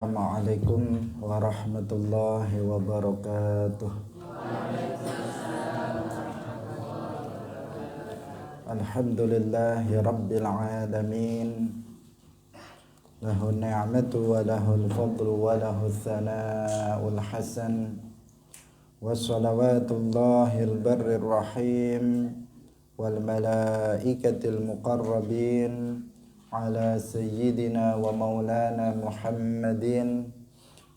Assalamualaikum warahmatullahi wabarakatuh. Alhamdulillahi rabbil alamin. Lahu ni'matu wa lahul fadlu wa lahul thana'ul hasan. Wassalawatullahil barrir rahim wal malaikatil muqarrabin ala sayyidina wa maulana Muhammadin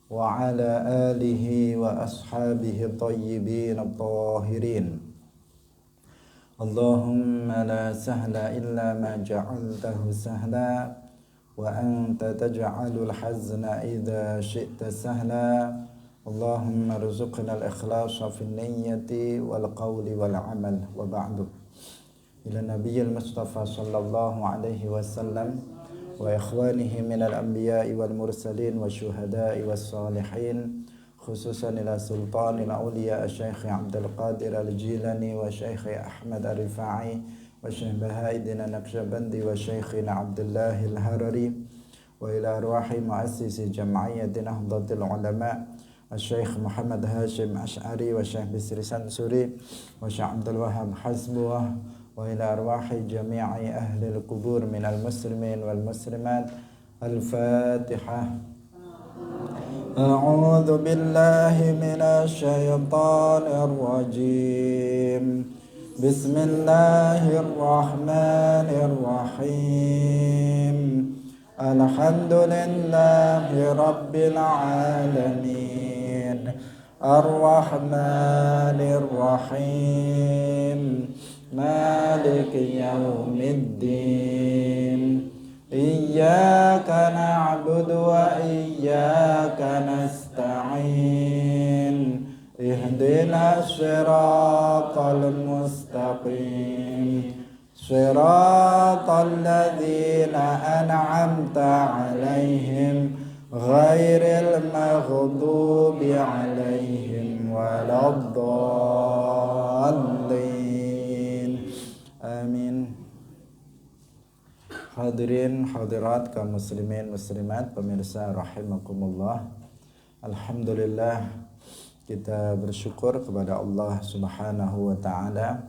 wa ala alihi wa ashabihi tayyibin at-tahirin. Allahumma la sahla illa ma ja'altahu sahla wa anta taj'alul hazna idza syi'ta sahla. Allahumma rzuqna al-ikhlasa fi niyyati wal qawli wal amal wa ba'du. Ila nabiyil Mustafa sallallahu alaihi wasallam wa ikhwanihi minal anbiya'i wal mursalin wa syuhada'i was salihin, khususan ila sultanil awliya Syekh Abdul Qadir al-Jilani wa Syekh Ahmad al-Rifa'i wa Syekh Baha'iddin an-Naqsyabandi wa Syekh Abdullah al-Harari wa ila arwahi muassisi jam'iyyati Nahdlatul Ulama Syekh Muhammad Hashim Ash'ari wa Syekh Bisri Sansuri wa Syekh Abdul Wahhab Hasbuh wa ila arwahi jami'i ahli al-qubur minal muslimin wal muslimat. Al-Fatihah. A'udzu billahi minasy syaithanir rajim. Bismillahirrahmanirrahim. Alhamdulillahi rabbil alamin. Ar-Rahmanir Rahim. Maliki yaumiddin. Iyyaka na'budu wa iyyaka nasta'in. Ihdinas siratal mustaqim. Siratal ladzina an'amta 'alaihim ghairil maghdubi 'alaihim waladdallin. Amin. Hadirin hadirat kaum muslimin muslimat pemirsa rahimakumullah. Alhamdulillah, kita bersyukur kepada Allah Subhanahu wa taala.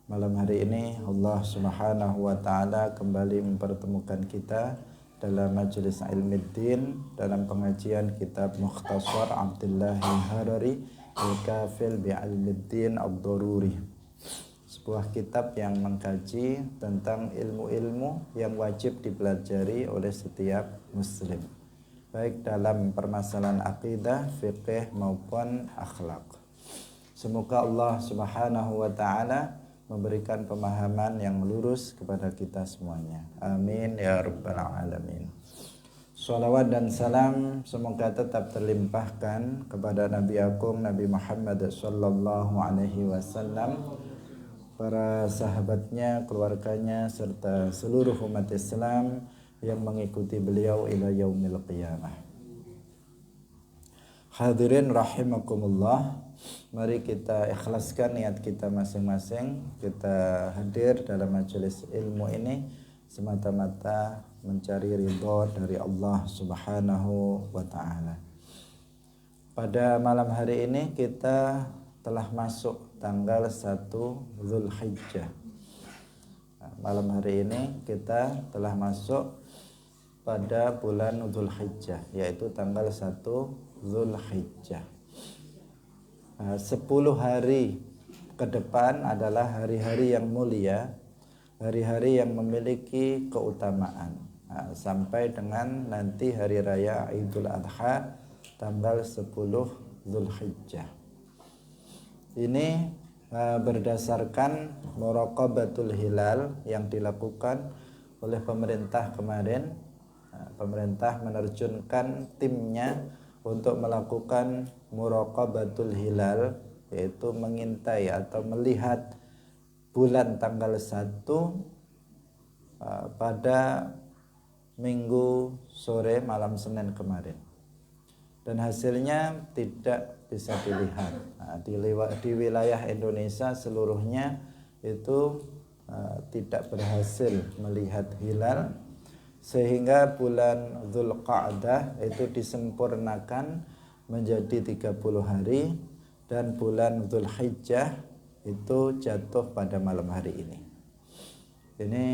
Malam hari ini Allah Subhanahu wa taala kembali mempertemukan kita dalam majelis Ilmuddin dalam pengajian kitab Mukhtasar Abdullah al-Harari Al-Kafil bi Ilmuddin ad-Daruri. Sebuah kitab yang mengkaji tentang ilmu-ilmu yang wajib dipelajari oleh setiap muslim, baik dalam permasalahan akidah, fikih maupun akhlak. Semoga Allah Subhanahu wa taala memberikan pemahaman yang lurus kepada kita semuanya. Amin ya rabbal alamin. Shalawat dan salam semoga tetap terlimpahkan kepada Nabi Agung Nabi Muhammad sallallahu alaihi wasallam, para sahabatnya, keluarganya, serta seluruh umat Islam yang mengikuti beliau ila yaumil qiyamah. Hadirin rahimakumullah, mari kita ikhlaskan niat kita masing-masing. Kita hadir dalam majelis ilmu ini semata-mata mencari ridha dari Allah Subhanahu wa ta'ala. Pada malam hari ini kita telah masuk tanggal 1 Zulhijjah. Malam hari ini kita telah masuk pada bulan Zulhijjah, yaitu tanggal 1 Zulhijjah. 10 hari ke depan adalah hari-hari yang mulia, hari-hari yang memiliki keutamaan, sampai dengan nanti hari raya Idul Adha tanggal 10 Zulhijjah. Ini berdasarkan muraqabatul hilal yang dilakukan oleh pemerintah kemarin. Pemerintah menerjunkan timnya untuk melakukan muraqabatul hilal, yaitu mengintai atau melihat bulan tanggal 1 pada Minggu sore malam Senin kemarin. Dan hasilnya tidak bisa dilihat. Di wilayah Indonesia seluruhnya itu tidak berhasil melihat hilal sehingga bulan Dzulqa'dah itu disempurnakan menjadi 30 hari dan bulan Dzulhijjah itu jatuh pada malam hari ini. Ini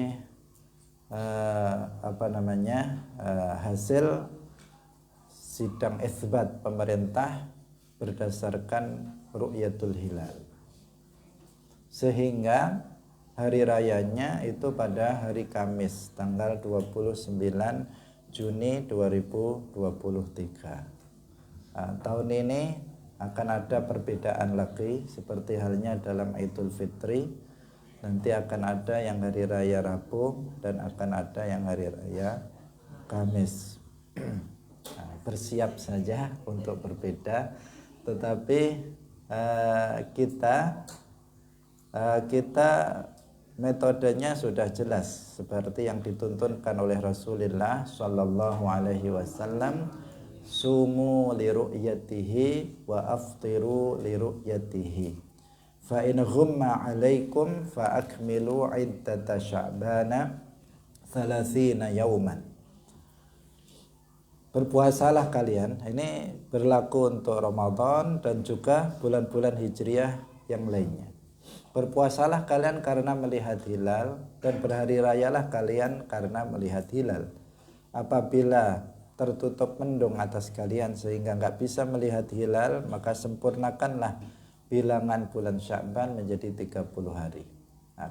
hasil sidang isbat pemerintah berdasarkan ru'yatul hilal. Sehingga hari rayanya itu pada hari Kamis tanggal 29 Juni 2023. Tahun ini akan ada perbedaan lagi seperti halnya dalam Idul Fitri. Nanti akan ada yang hari raya Rabu dan akan ada yang hari raya Kamis. Bersiap saja untuk berbeda, tetapi kita metodenya sudah jelas seperti yang dituntunkan oleh Rasulullah Shallallahu Alaihi Wasallam, sumu li ru'yatihi wa aftiru li ru'yatihi, fa in ghumma alaikum fa akmilu iddata sya'bana 30 yauman. Berpuasalah kalian, ini berlaku untuk Ramadan dan juga bulan-bulan Hijriah yang lainnya. Berpuasalah kalian karena melihat hilal dan berhari rayalah kalian karena melihat hilal. Apabila tertutup mendung atas kalian sehingga enggak bisa melihat hilal, maka sempurnakanlah bilangan bulan Sya'ban menjadi 30 hari.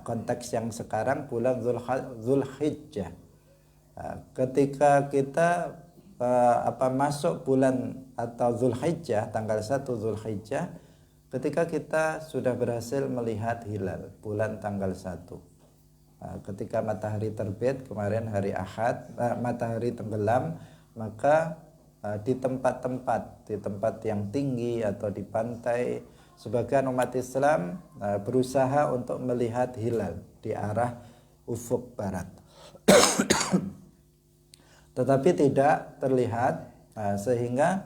Konteks yang sekarang bulan Dzulhijjah. Ketika kita masuk bulan atau Dzulhijjah, tanggal 1 Dzulhijjah, ketika kita sudah berhasil melihat hilal bulan tanggal 1, ketika matahari terbit kemarin hari Ahad, matahari tenggelam, maka di tempat yang tinggi atau di pantai, sebagian umat Islam berusaha untuk melihat hilal di arah ufuk barat. Tetapi tidak terlihat, sehingga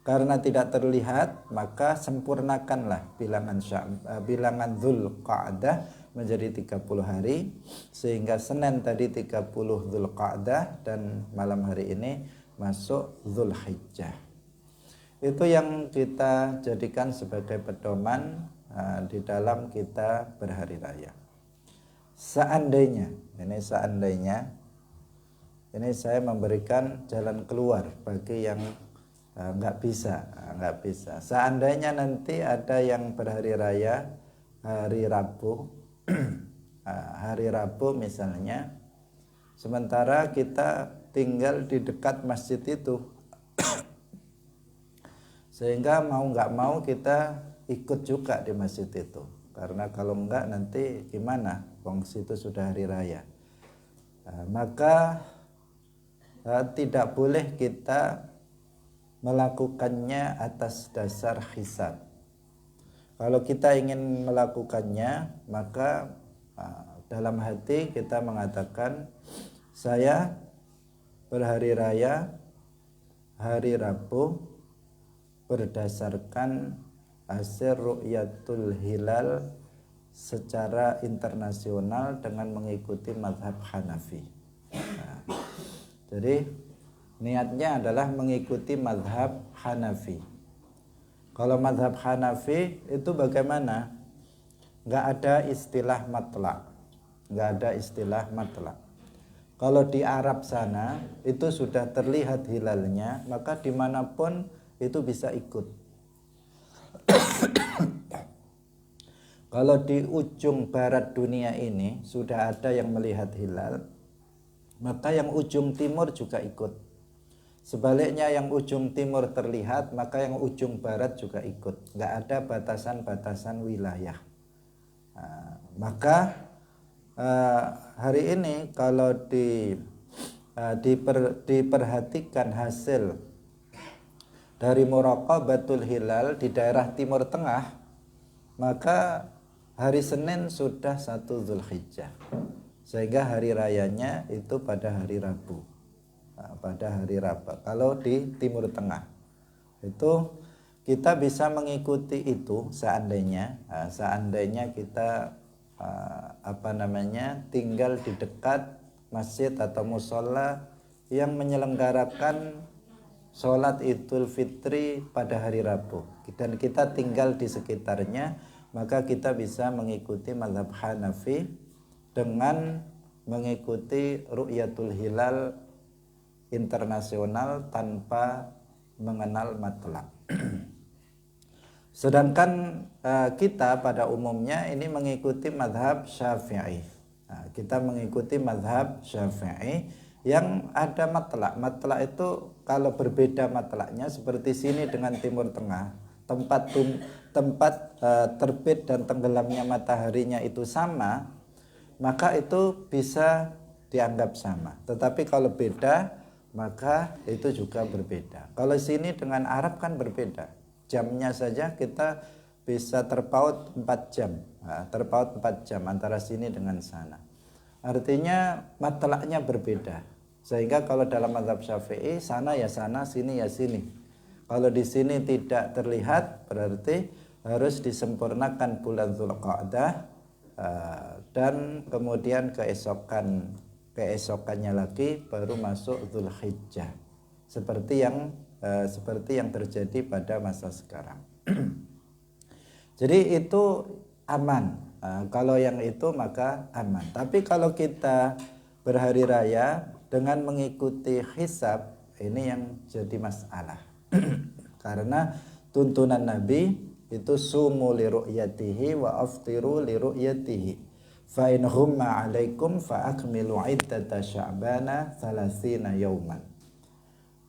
karena tidak terlihat maka sempurnakanlah bilangan Dzulqa'dah menjadi 30 hari, sehingga Senin tadi 30 Dzulqa'dah dan malam hari ini masuk Dzulhijjah. Itu yang kita jadikan sebagai pedoman di dalam kita berhari raya. Seandainya ini saya memberikan jalan keluar bagi yang nggak bisa. Seandainya nanti ada yang berhari raya hari Rabu, hari Rabu misalnya, sementara kita tinggal di dekat masjid itu, sehingga mau nggak mau kita ikut juga di masjid itu, karena kalau enggak nanti gimana, wong situ sudah hari raya. Maka tidak boleh kita melakukannya atas dasar hisab. Kalau kita ingin melakukannya, maka dalam hati kita mengatakan, saya berhari raya hari Rabu berdasarkan hasil ru'yatul hilal secara internasional dengan mengikuti mazhab Hanafi. Jadi niatnya adalah mengikuti mazhab Hanafi. Kalau mazhab Hanafi itu bagaimana? Nggak ada istilah matlaq. Kalau di Arab sana itu sudah terlihat hilalnya, maka dimanapun itu bisa ikut. Kalau di ujung barat dunia ini sudah ada yang melihat hilal, maka yang ujung timur juga ikut. Sebaliknya yang ujung timur terlihat, maka yang ujung barat juga ikut. Nggak ada batasan-batasan wilayah. Maka hari ini kalau diperhatikan hasil dari muraqabatul hilal di daerah Timur Tengah, maka hari Senin sudah 1 Dzulhijjah, sehingga hari rayanya itu pada hari Rabu. Kalau di Timur Tengah itu kita bisa mengikuti itu seandainya kita tinggal di dekat masjid atau musola yang menyelenggarakan sholat Idul Fitri pada hari Rabu dan kita tinggal di sekitarnya, maka kita bisa mengikuti mazhab Hanafi dengan mengikuti ru'yatul hilal internasional tanpa mengenal matlak. Sedangkan kita pada umumnya ini mengikuti mazhab Syafi'i. Kita mengikuti mazhab Syafi'i yang ada matlak. Matlak itu kalau berbeda matlaknya seperti sini dengan Timur Tengah, tempat terbit dan tenggelamnya mataharinya itu sama, maka itu bisa dianggap sama. Tetapi kalau beda, maka itu juga berbeda. Kalau sini dengan Arab kan berbeda. Jamnya saja kita bisa terpaut 4 jam. Terpaut 4 jam antara sini dengan sana. Artinya matlaknya berbeda. Sehingga kalau dalam mazhab Syafi'i sana ya sana, sini ya sini. Kalau di sini tidak terlihat berarti harus disempurnakan bulan Dzulqa'dah dan kemudian keesokannya lagi baru masuk Dzulhijjah. Seperti yang terjadi pada masa sekarang. Jadi itu aman. Kalau yang itu maka aman. Tapi kalau kita berhari raya dengan mengikuti hisab, ini yang jadi masalah. Karena tuntunan Nabi itu sumu li ru'yatihi wa aftiru li ru'yatihi. Fa in humma 'alaikum fa akmilu 'iddata sya'bana 30 yauman.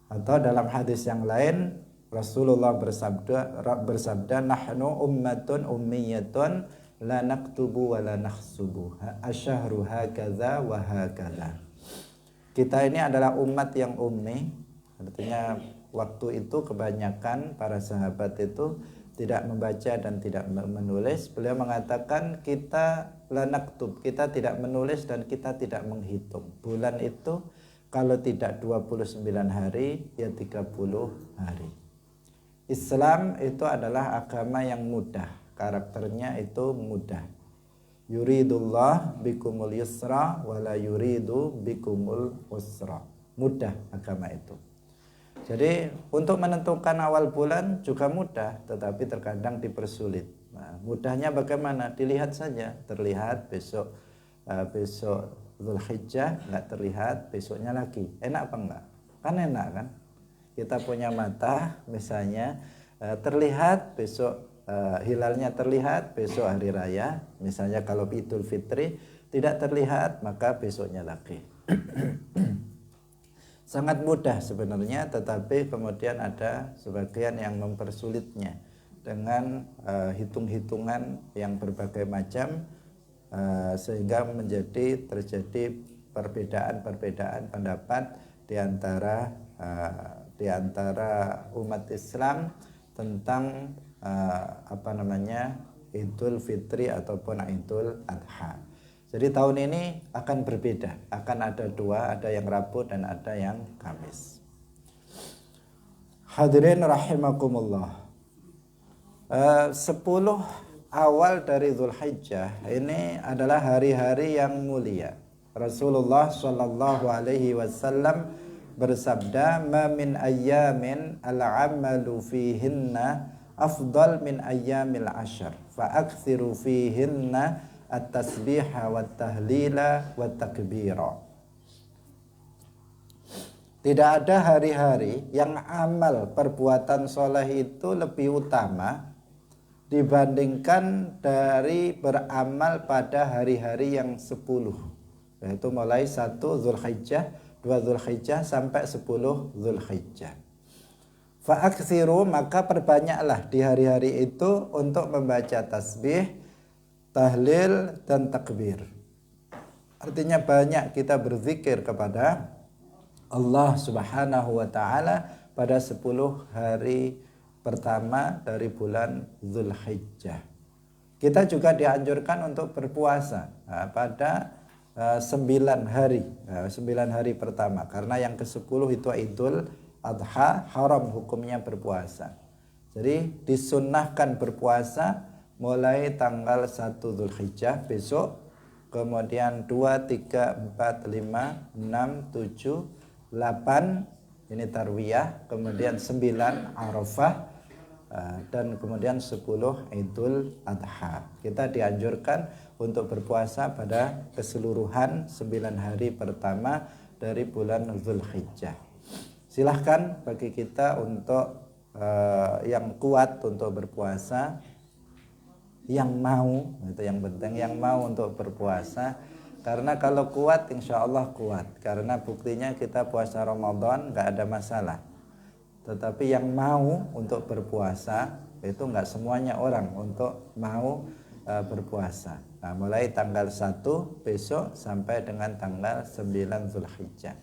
Atau dalam hadis yang lain Rasulullah bersabda nahnu ummatun ummiyatun la naktubu wa la nahsubu asyahru hakadza wa hakadza. Kita ini adalah umat yang ummi, artinya waktu itu kebanyakan para sahabat itu tidak membaca dan tidak menulis. Beliau mengatakan kita la naktub, kita tidak menulis dan kita tidak menghitung. Bulan itu kalau tidak 29 hari ya 30 hari. Islam itu adalah agama yang mudah, karakternya itu mudah. Yuridullah bikumul yusra wala yuridu bikumul usra. Mudah agama itu. Jadi untuk menentukan awal bulan juga mudah, tetapi terkadang dipersulit. Nah, mudahnya bagaimana? Dilihat saja. Terlihat besok Dzulhijjah, nggak terlihat besoknya lagi. Enak apa enggak? Kan enak kan? Kita punya mata misalnya terlihat besok hilalnya terlihat besok hari raya, misalnya kalau Idul Fitri tidak terlihat maka besoknya lagi. Sangat mudah sebenarnya, tetapi kemudian ada sebagian yang mempersulitnya dengan hitung-hitungan yang berbagai macam sehingga terjadi perbedaan pendapat di antara umat Islam tentang Idul Fitri ataupun Idul Adha. Jadi tahun ini akan berbeda, akan ada dua, ada yang Rabu dan ada yang Kamis. Hadirin rahimakumullah. 10 awal dari Dzulhijjah ini adalah hari-hari yang mulia. Rasulullah Shallallahu Alaihi Wasallam bersabda, "Ma min ayyamin al-amalu fihinna afdal min ayyamil ashar, fa aktsiru fihinna at-tasbiha wat tahlila wat takbira." Tidak ada hari-hari yang amal perbuatan soleh itu lebih utama dibandingkan dari beramal pada hari-hari yang 10, yaitu mulai 1 Dzulhijjah, 2 Dzulhijjah sampai 10 Dzulhijjah. Fa'aksiru, maka perbanyaklah di hari-hari itu untuk membaca tasbih, tahlil dan takbir. Artinya banyak kita berzikir kepada Allah Subhanahu wa taala pada 10 hari pertama dari bulan Dzulhijjah. Kita juga dianjurkan untuk berpuasa pada 9 hari pertama, karena yang ke-10 itu Idul Adha, haram hukumnya berpuasa. Jadi disunnahkan berpuasa mulai tanggal 1 Dzulhijjah besok, kemudian 2, 3, 4, 5, 6, 7, 8 ini tarwiyah, kemudian 9 Arafah, dan kemudian 10 Idul Adha. Kita dianjurkan untuk berpuasa pada keseluruhan 9 hari pertama dari bulan Zulhijjah. Silahkan bagi kita untuk yang kuat untuk berpuasa, yang mau, itu yang penting, yang mau untuk berpuasa. Karena kalau kuat insya Allah kuat, karena buktinya kita puasa Ramadan gak ada masalah. Tetapi yang mau untuk berpuasa itu nggak semuanya orang untuk mau berpuasa. Nah, mulai tanggal 1 besok sampai dengan tanggal 9 Zulhijjah.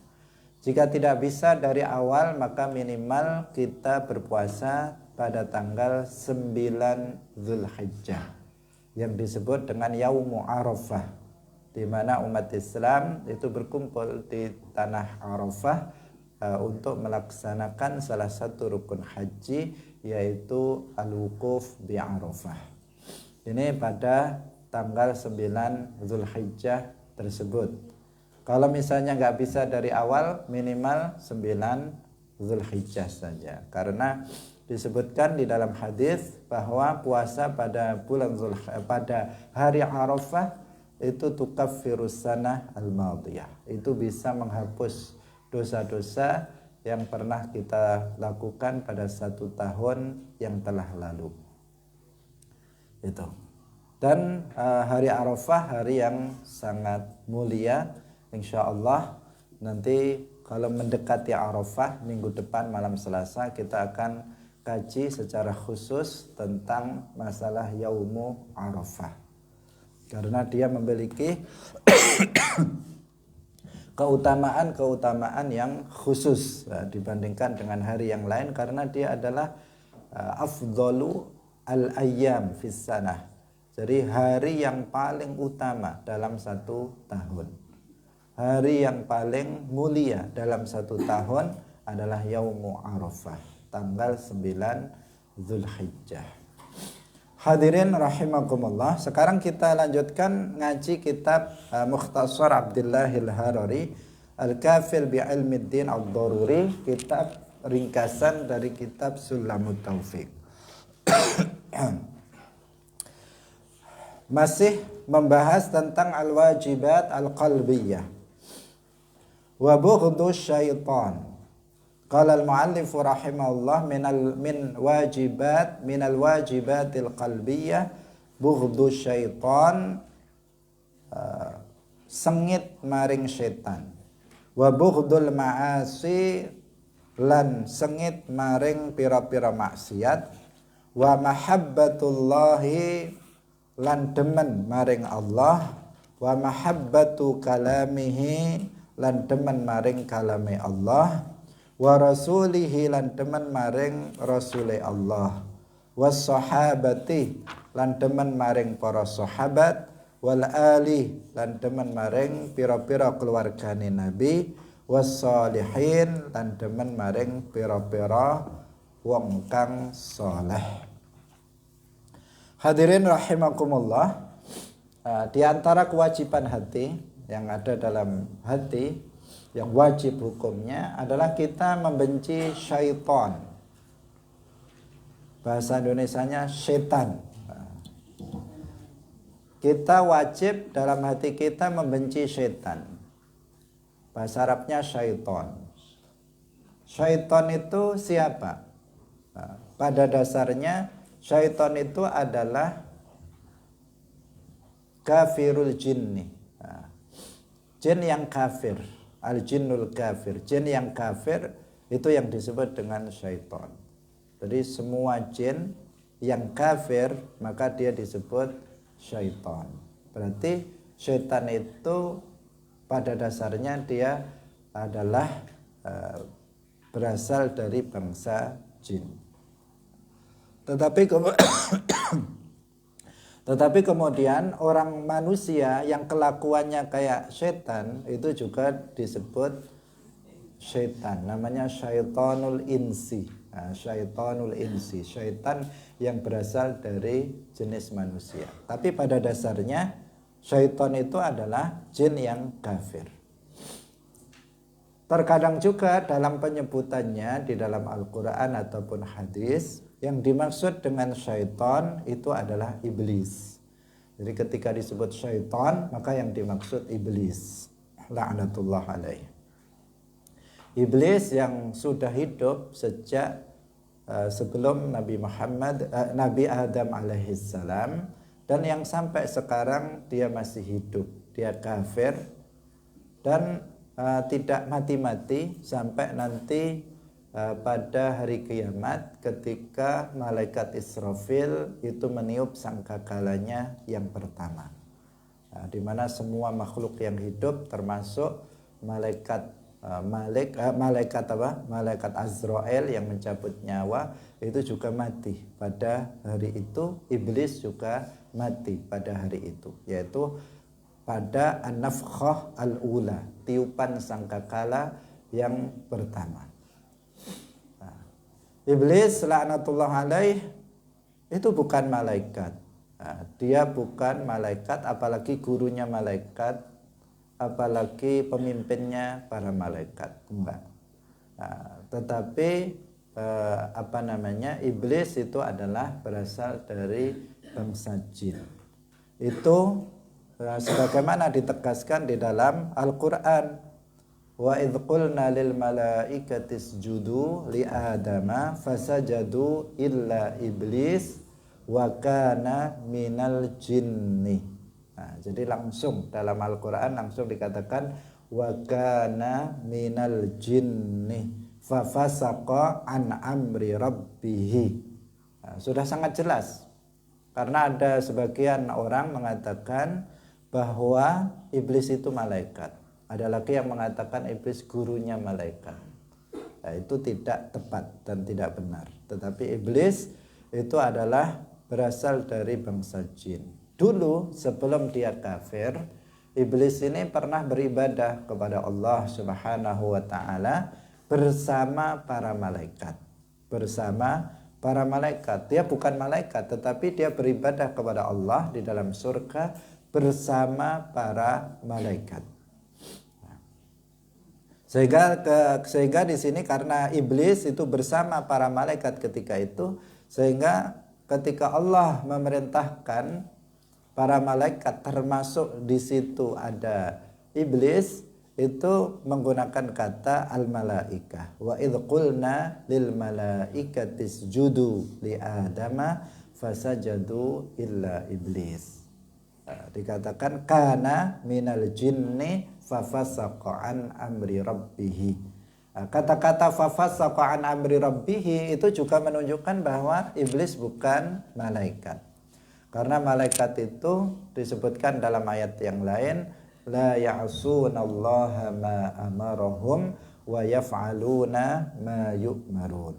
Jika tidak bisa dari awal, maka minimal kita berpuasa pada tanggal 9 Zulhijjah yang disebut dengan Yaumu Arafah, di mana umat Islam itu berkumpul di tanah Arafah untuk melaksanakan salah satu rukun haji, yaitu al-wukuf di Arafah. Ini pada tanggal 9 Zulhijjah tersebut. Kalau misalnya nggak bisa dari awal, minimal 9 Zulhijjah saja. Karena disebutkan di dalam hadis bahwa puasa pada pada hari Arafah itu tukaffirus sanah al-madiyah. Itu bisa menghapus dosa-dosa yang pernah kita lakukan pada 1 tahun yang telah lalu. Itu. Dan hari Arafah hari yang sangat mulia. Insya Allah nanti kalau mendekati Arafah minggu depan malam Selasa kita akan kaji secara khusus tentang masalah Yaumu Arafah. Karena dia memiliki keutamaan yang khusus dibandingkan dengan hari yang lain, karena dia adalah afdalu al-ayyam fis sanah. Jadi hari yang paling utama dalam 1 tahun. Hari yang paling mulia dalam 1 tahun adalah Yaumu Arafah, tanggal 9 Zulhijjah. Hadirin rahimakumullah, sekarang kita lanjutkan ngaji kitab Mukhtasar Abdillahil Harari Al-Kafil Bi'ilmiddin Ad-Daruri, kitab ringkasan dari kitab Sulamut Taufiq. Masih membahas tentang al-wajibat al-qalbiyah wa bughdhu syaitan. Qala al-muallif rahimahullah min wajibatil qalbiyah bughdhu syaitan, sengit maring setan, wa bughdul ma'asi, lan sengit maring pira-pira maksiat, wa mahabbatullahi, lan demen maring Allah, wa mahabbatu kalamihi, lan demen maring kalame Allah, wa rasulihi, lan demen maring rasule Allah, was sahabati, lan demen maring para sahabat, wal ali, lan demen maring pira-pira keluargane Nabi, was salihin, lan demen maring pira-pira wong kang saleh. Hadirin rahimakumullah, di antara kewajiban hati yang ada dalam hati yang wajib hukumnya adalah kita membenci syaitan. Bahasa Indonesianya setan. Kita wajib dalam hati kita membenci setan. Bahasa Arabnya syaitan. Syaitan itu siapa? Pada dasarnya syaitan itu adalah kafirul jinni. Jin yang kafir. Al-jinnul kafir, jin yang kafir itu yang disebut dengan syaitan. Jadi semua jin yang kafir maka dia disebut syaitan. Berarti syaitan itu pada dasarnya dia adalah berasal dari bangsa jin. Tetapi kemudian orang manusia yang kelakuannya kayak setan itu juga disebut setan. Namanya syaitanul insi. Syaitanul insi, syaitan yang berasal dari jenis manusia. Tapi pada dasarnya Syaitan itu adalah jin yang kafir. Terkadang juga dalam penyebutannya di dalam Al-Quran ataupun hadis, yang dimaksud dengan syaitan itu adalah iblis. Jadi ketika disebut syaitan, maka yang dimaksud iblis. La'natullah alaih. Iblis yang sudah hidup sejak sebelum Nabi Adam alaihissalam, dan yang sampai sekarang dia masih hidup. Dia kafir dan tidak mati-mati sampai nanti pada hari kiamat ketika malaikat Israfil itu meniup sangkakalanya yang pertama. Di mana semua makhluk yang hidup termasuk malaikat Azrail yang mencabut nyawa itu juga mati pada hari itu. Iblis juga mati pada hari itu, yaitu pada an-nafkhah al-ula, tiupan sangkakala yang pertama. Iblis laknatullah alaih itu bukan malaikat. Dia bukan malaikat, apalagi gurunya malaikat, apalagi pemimpinnya para malaikat. Enggak. Tetapi iblis itu adalah berasal dari bangsa jin. Itu sebagaimana ditegaskan di dalam Al-Quran, wa idh qulna lil malaikati isjudu li adama fasajadu illa iblis wa kana minal jinni. Jadi langsung dalam Al-Quran langsung dikatakan wa kana minal jinni fa fasaqa an amri rabbih. Sudah sangat jelas, karena ada sebagian orang mengatakan bahwa iblis itu malaikat. Ada lagi yang mengatakan iblis gurunya malaikat. Itu tidak tepat dan tidak benar. Tetapi iblis itu adalah berasal dari bangsa jin. Dulu sebelum dia kafir, iblis ini pernah beribadah kepada Allah Subhanahu wa taala bersama para malaikat. Bersama para malaikat. Dia bukan malaikat, tetapi dia beribadah kepada Allah di dalam surga bersama para malaikat. Sehingga di sini karena iblis itu bersama para malaikat ketika itu, sehingga ketika Allah memerintahkan para malaikat, termasuk di situ ada iblis, itu menggunakan kata al-malaikah. Wa idh qulna lil malaikati isjudu li adama fasajadu illa iblis. Dikatakan kana minal jinni fafasaqa an amri rabbih. Kata-kata fafasaqa an amri rabbih itu juga menunjukkan bahwa iblis bukan malaikat. Karena malaikat itu disebutkan dalam ayat yang lain, la ya'sunallaha ma amarahum wa yaf'aluna ma yu'marun.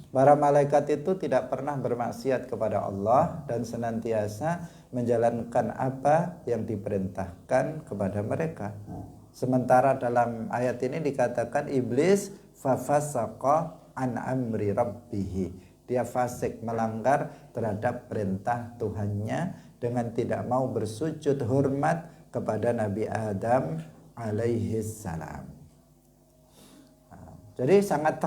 Para malaikat itu tidak pernah bermaksiat kepada Allah dan senantiasa menjalankan apa yang diperintahkan kepada mereka. Sementara dalam ayat ini dikatakan iblis fafasaqa an amri rabbih. Dia fasik, melanggar terhadap perintah Tuhannya dengan tidak mau bersujud hormat kepada Nabi Adam alaihis salam. Jadi sangat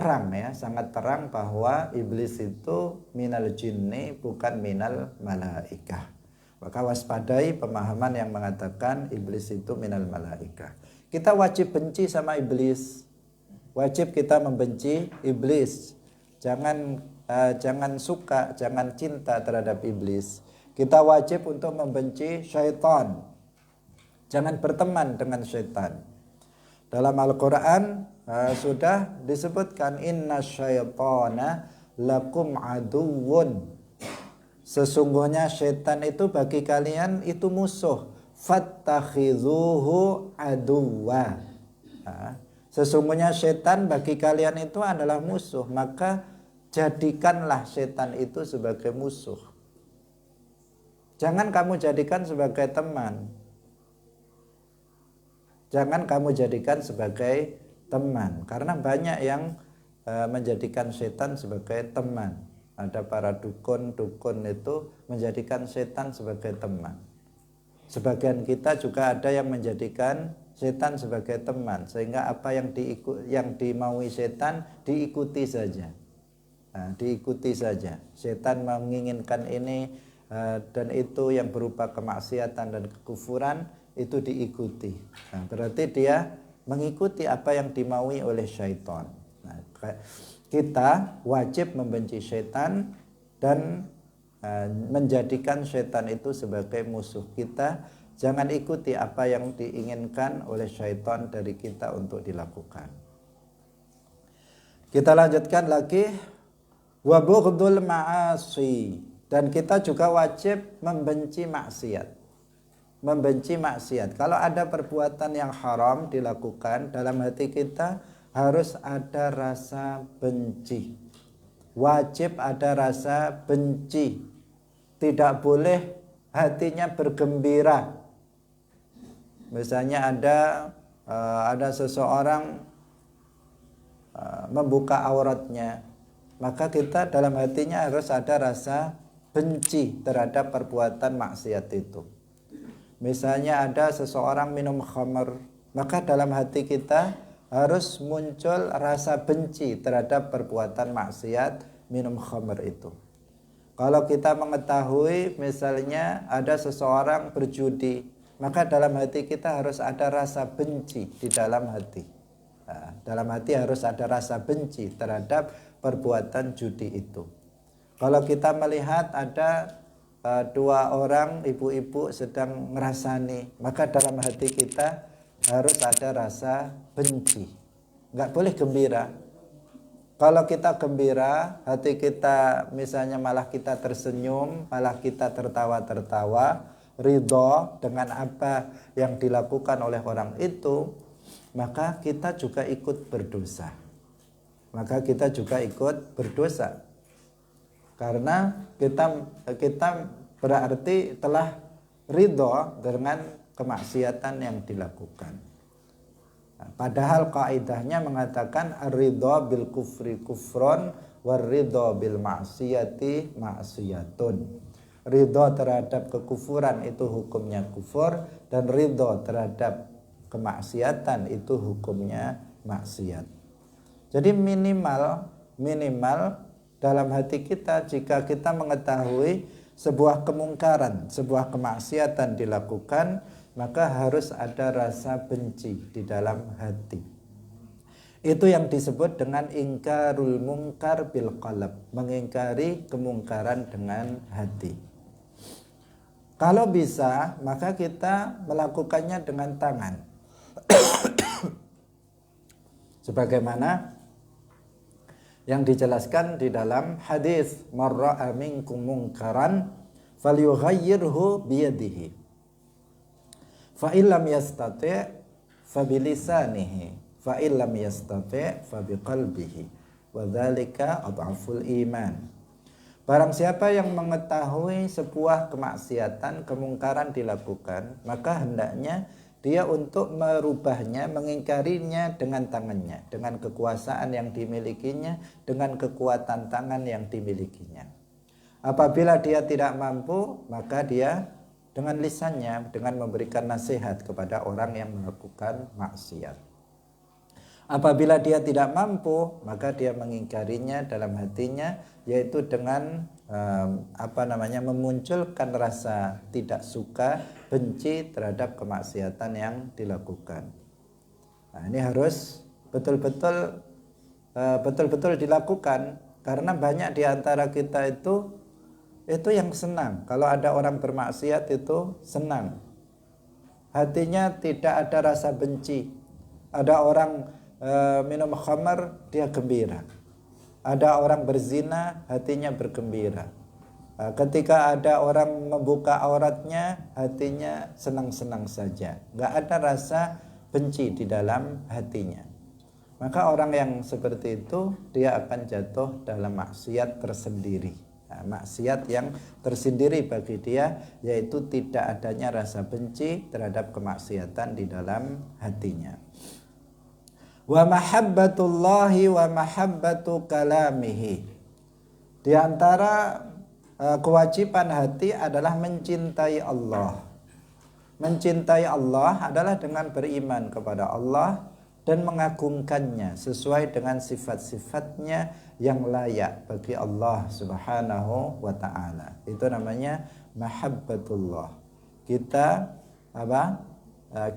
terang bahwa iblis itu minal jinni bukan minal malaikah. Maka waspadai pemahaman yang mengatakan iblis itu minal malaikah. Kita wajib benci sama iblis. Wajib kita membenci iblis. Jangan suka, jangan cinta terhadap iblis. Kita wajib untuk membenci syaitan. Jangan berteman dengan syaitan. Dalam Al-Quran sudah disebutkan inna syaitana lakum aduwwun. Sesungguhnya syaitan itu bagi kalian itu musuh. Fattakhidhuhu aduwwa. Sesungguhnya syaitan bagi kalian itu adalah musuh, maka jadikanlah syaitan itu sebagai musuh. Jangan kamu jadikan sebagai teman. Jangan kamu jadikan sebagai teman, karena banyak yang menjadikan setan sebagai teman. Ada para dukun itu menjadikan setan sebagai teman. Sebagian kita juga ada yang menjadikan setan sebagai teman, sehingga apa yang dimaui setan diikuti saja. Nah, diikuti saja. Setan menginginkan ini dan itu yang berupa kemaksiatan dan kekufuran itu diikuti. Nah, berarti dia mengikuti apa yang dimaui oleh syaitan. Nah, kita wajib membenci setan dan menjadikan setan itu sebagai musuh kita. Jangan ikuti apa yang diinginkan oleh syaitan dari kita untuk dilakukan. Kita lanjutkan lagi. Wa bughdul ma'asi, dan kita juga wajib membenci maksiat. Membenci maksiat. Kalau ada perbuatan yang haram dilakukan, dalam hati kita harus ada rasa benci. Wajib ada rasa benci. Tidak boleh hatinya bergembira. Misalnya ada seseorang membuka auratnya, maka kita dalam hatinya harus ada rasa benci terhadap perbuatan maksiat itu. Misalnya ada seseorang minum khamr, maka dalam hati kita harus muncul rasa benci terhadap perbuatan maksiat minum khamr itu. Kalau kita mengetahui misalnya ada seseorang berjudi, maka dalam hati kita harus ada rasa benci di dalam hati. Nah, dalam hati harus ada rasa benci terhadap perbuatan judi itu. Kalau kita melihat ada dua orang ibu-ibu sedang ngerasani, maka dalam hati kita harus ada rasa benci. Nggak boleh gembira. Kalau kita gembira, hati kita misalnya malah kita tersenyum, malah kita tertawa-tertawa, ridho dengan apa yang dilakukan oleh orang itu, maka kita juga ikut berdosa. Maka kita juga ikut berdosa. Karena kita berarti telah ridho dengan kemaksiatan yang dilakukan. Nah, padahal kaidahnya mengatakan ar-ridho bil kufri kufron war ridho bil ma'siyati ma'siyatun. Ridho terhadap kekufuran itu hukumnya kufur, dan ridho terhadap kemaksiatan itu hukumnya maksiat. Jadi minimal dalam hati kita, jika kita mengetahui sebuah kemungkaran, sebuah kemaksiatan dilakukan, maka harus ada rasa benci di dalam hati. Itu yang disebut dengan ingkarul mungkar bil qalb, mengingkari kemungkaran dengan hati. Kalau bisa, maka kita melakukannya dengan tangan. Sebagaimana yang dijelaskan di dalam hadis marra'a minkum munkaran falyughayyirhu biyadihi fa illam yastati' fa bilisanihi fa illam yastati' fa biqalbihi wa dzalika adhaful iman. Barang siapa yang mengetahui sebuah kemaksiatan, kemungkaran dilakukan, maka hendaknya dia untuk merubahnya, mengingkarinya dengan tangannya, dengan kekuasaan yang dimilikinya, dengan kekuatan tangan yang dimilikinya. Apabila dia tidak mampu, maka dia dengan lisannya, dengan memberikan nasihat kepada orang yang melakukan maksiat. Apabila dia tidak mampu, maka dia mengingkarinya dalam hatinya, yaitu dengan memunculkan rasa tidak suka, benci terhadap kemaksiatan yang dilakukan. Nah, ini harus betul-betul dilakukan, karena banyak di antara kita itu yang senang. Kalau ada orang bermaksiat itu senang, hatinya tidak ada rasa benci. Ada orang minum khamar, dia gembira. Ada orang berzina, hatinya bergembira. Ketika ada orang membuka auratnya, hatinya senang-senang saja. Nggak ada rasa benci di dalam hatinya. Maka orang yang seperti itu, dia akan jatuh dalam maksiat tersendiri. Nah, maksiat yang tersendiri bagi dia, yaitu tidak adanya rasa benci terhadap kemaksiatan di dalam hatinya. Wa mahabbatullahi wa mahabbatu kalamihi. Di antara kewajiban hati adalah mencintai Allah Mencintai Allah adalah dengan beriman kepada Allah dan mengagungkannya sesuai dengan sifat-sifatnya yang layak bagi Allah Subhanahu wa taala. Itu namanya mahabbatullah. Kita apa?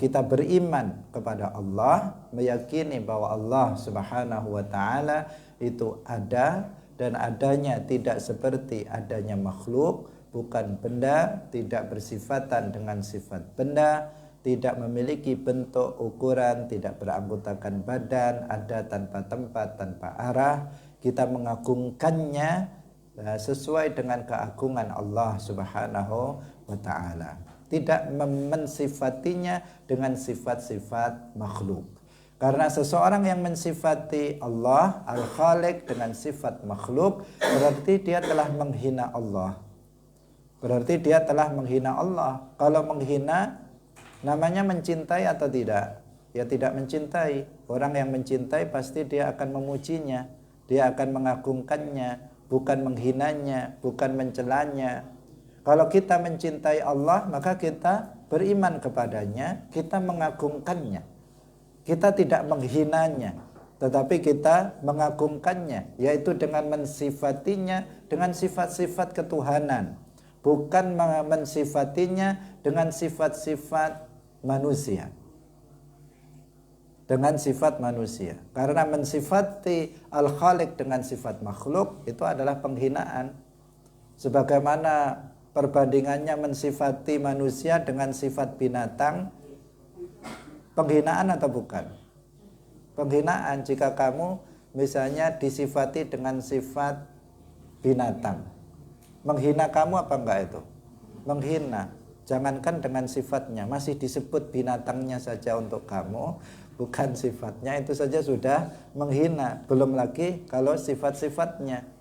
Kita beriman kepada Allah, meyakini bahwa Allah Subhanahu wa taala itu ada dan adanya tidak seperti adanya makhluk, bukan benda, tidak bersifatan dengan sifat benda, tidak memiliki bentuk, ukuran, tidak beranggotakan badan, ada tanpa tempat, tanpa arah. Kita mengagungkannya sesuai dengan keagungan Allah Subhanahu wa taala. Tidak mensifatinya dengan sifat-sifat makhluk. Karena seseorang yang mensifati Allah Al-Khaliq dengan sifat makhluk, berarti dia telah menghina Allah. Berarti dia telah menghina Allah. Kalau menghina, namanya mencintai atau tidak? Ya tidak mencintai. Orang yang mencintai pasti dia akan memujinya, dia akan mengagungkannya, bukan menghinanya, bukan mencelanya. Kalau kita mencintai Allah, maka kita beriman kepadanya, kita mengagungkannya. Kita tidak menghinanya, tetapi kita mengagungkannya, yaitu dengan mensifatinya dengan sifat-sifat ketuhanan, bukan mensifatinya dengan sifat-sifat manusia. Dengan sifat manusia. Karena mensifati Al-Khaliq dengan sifat makhluk itu adalah penghinaan. Sebagaimana perbandingannya mensifati manusia dengan sifat binatang, penghinaan atau bukan? Penghinaan jika kamu misalnya disifati dengan sifat binatang. Menghina kamu apa enggak itu? Menghina. Jangankan dengan sifatnya, masih disebut binatangnya saja untuk kamu, bukan sifatnya, itu saja sudah menghina. Belum lagi kalau sifat-sifatnya.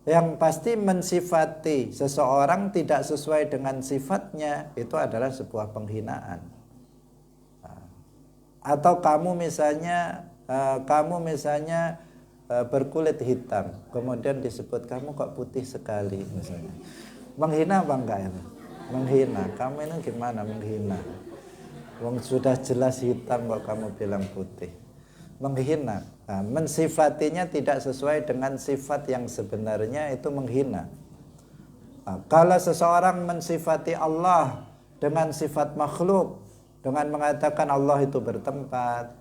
Yang pasti mensifati seseorang tidak sesuai dengan sifatnya, itu adalah sebuah penghinaan. Atau kamu misalnya berkulit hitam, kemudian disebut kamu kok putih sekali misalnya. Menghina apa enggak itu? Menghina. Kamu ini gimana menghina? Wong sudah jelas hitam kok kamu bilang putih. Menghina. Nah, mensifatinya tidak sesuai dengan sifat yang sebenarnya, itu menghina. Nah, kalau seseorang mensifati Allah dengan sifat makhluk, dengan mengatakan Allah itu bertempat,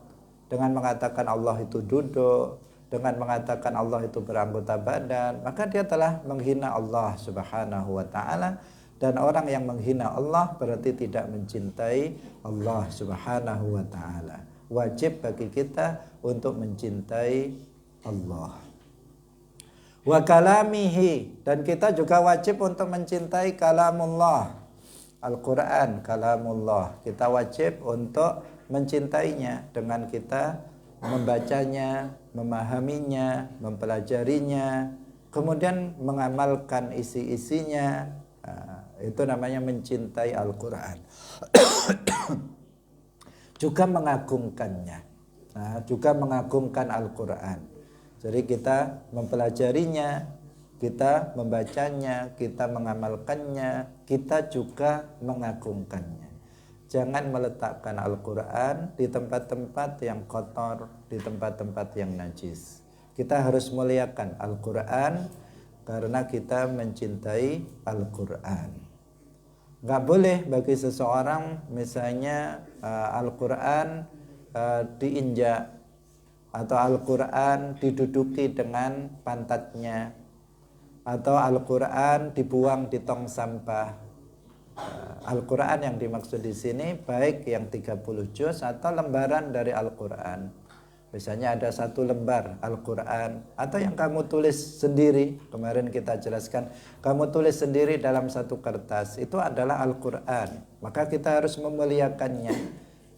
dengan mengatakan Allah itu duduk, dengan mengatakan Allah itu beranggota badan, maka dia telah menghina Allah Subhanahu wa taala. Dan orang yang menghina Allah berarti tidak mencintai Allah Subhanahu wa taala. Wajib bagi kita untuk mencintai Allah. Wa kalamihi, dan kita juga wajib untuk mencintai kalamullah. Al-Quran, kalamullah. Kita wajib untuk mencintainya dengan kita membacanya, memahaminya, mempelajarinya, kemudian mengamalkan isi-isinya. Nah, itu namanya mencintai Al-Quran. Juga mengagungkannya. Nah, juga mengagungkan Al-Quran. Jadi kita mempelajarinya, kita membacanya, kita mengamalkannya, kita juga mengagungkannya. Jangan meletakkan Al-Quran di tempat-tempat yang kotor, di tempat-tempat yang najis. Kita harus muliakan Al-Quran karena kita mencintai Al-Quran. Nggak boleh bagi seseorang misalnya Al-Quran diinjak atau Al-Quran diduduki dengan pantatnya, atau Al-Quran dibuang di tong sampah. Al-Quran yang dimaksud di sini baik yang 30 juz atau lembaran dari Al-Quran. Misalnya ada satu lembar Al-Quran atau yang kamu tulis sendiri. Kemarin kita jelaskan, kamu tulis sendiri dalam satu kertas, itu adalah Al-Quran. Maka kita harus memuliakannya,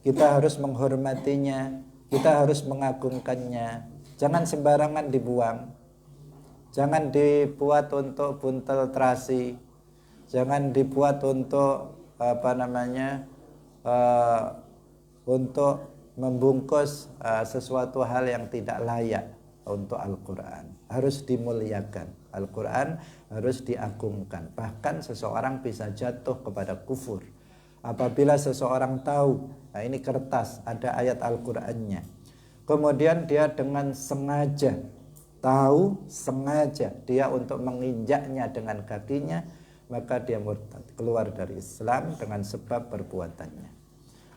kita harus menghormatinya, kita harus mengagungkannya. Jangan sembarangan dibuang. Jangan dibuat untuk buntel terasi. Jangan dibuat untuk untuk membungkus sesuatu hal yang tidak layak. untuk Al-Quran. Harus dimuliakan. Al-Quran harus diagungkan. Bahkan seseorang bisa jatuh kepada kufur apabila seseorang tahu, nah ini kertas ada ayat Al-Qurannya, kemudian dia dengan sengaja tahu, sengaja dia untuk menginjaknya dengan kakinya, maka dia murtad, keluar dari Islam dengan sebab perbuatannya.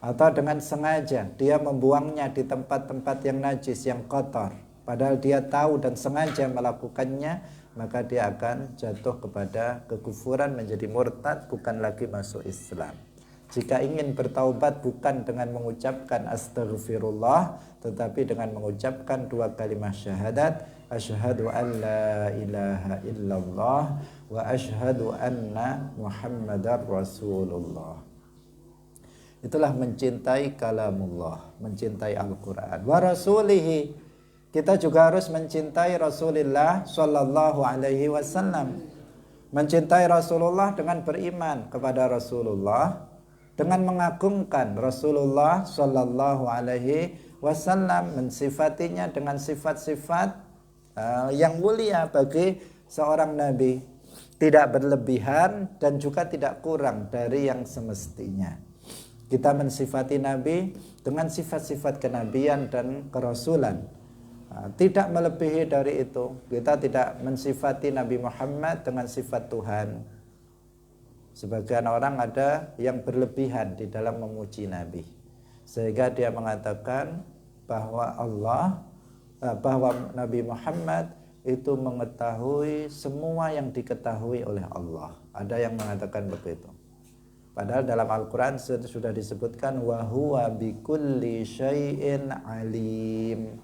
Atau dengan sengaja dia membuangnya di tempat-tempat yang najis, yang kotor, padahal dia tahu dan sengaja melakukannya, maka dia akan jatuh kepada kekufuran, menjadi murtad, bukan lagi masuk Islam. Jika ingin bertaubat bukan dengan mengucapkan astaghfirullah, tetapi dengan mengucapkan 2 kalimat syahadat, asyhadu an la ilaha illallah wa asyhadu anna muhammadar rasulullah. Itulah mencintai kalamullah, mencintai Al-Quran. Wa rasulihi, kita juga harus mencintai Rasulullah sallallahu alaihi wasallam. Mencintai Rasulullah dengan beriman kepada Rasulullah, dengan mengagungkan Rasulullah sallallahu alaihi wasallam, mensifatinya dengan sifat-sifat yang mulia bagi seorang nabi, tidak berlebihan dan juga tidak kurang dari yang semestinya. Kita mensifati nabi dengan sifat-sifat kenabian dan kerasulan, tidak melebihi dari itu. Kita tidak mensifati Nabi Muhammad dengan sifat Tuhan. Sebagian orang ada yang berlebihan di dalam memuji Nabi, sehingga dia mengatakan bahwa bahwa Nabi Muhammad itu mengetahui semua yang diketahui oleh Allah. Ada yang mengatakan begitu. Padahal dalam Al-Quran sudah disebutkan wa huwa bikulli syai'in alim.